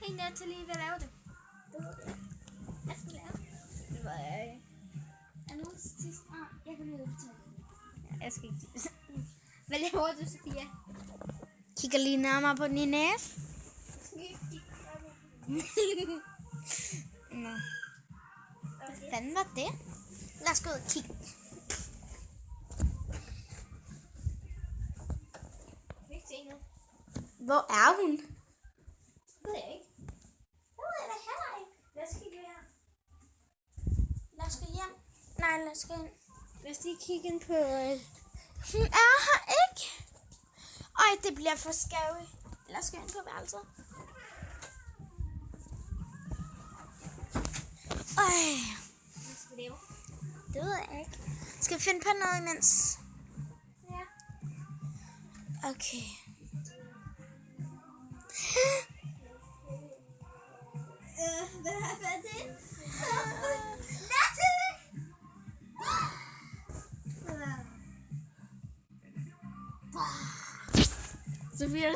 Hey Natalie, hvad laver du? Hvad skal du lave? Det ved jeg ikke. Er nogen sidst? Jeg kan lige udtale. Jeg skal ikke tisse. Hvad laver du, Sofia? Kigger lige nærmere på din næse. Nå. Hvad fanden var det? Lad os gå ud og kigge. Hvor er hun? Ved jeg ikke. Det ved jeg da heller ikke. Lad os kigge her. Lad os gå hjem. Nej, lad os gå ind. Lad os lige kigge ind på... Hun er her ikke. Ej, det bliver for skævt. Lad os gå ind på værelset. Ej, Hvad skal vi lave? det ved jeg ikke. Skal vi finde på noget imens? Ja. Okay. Hvad er det? Natalie! Sofia,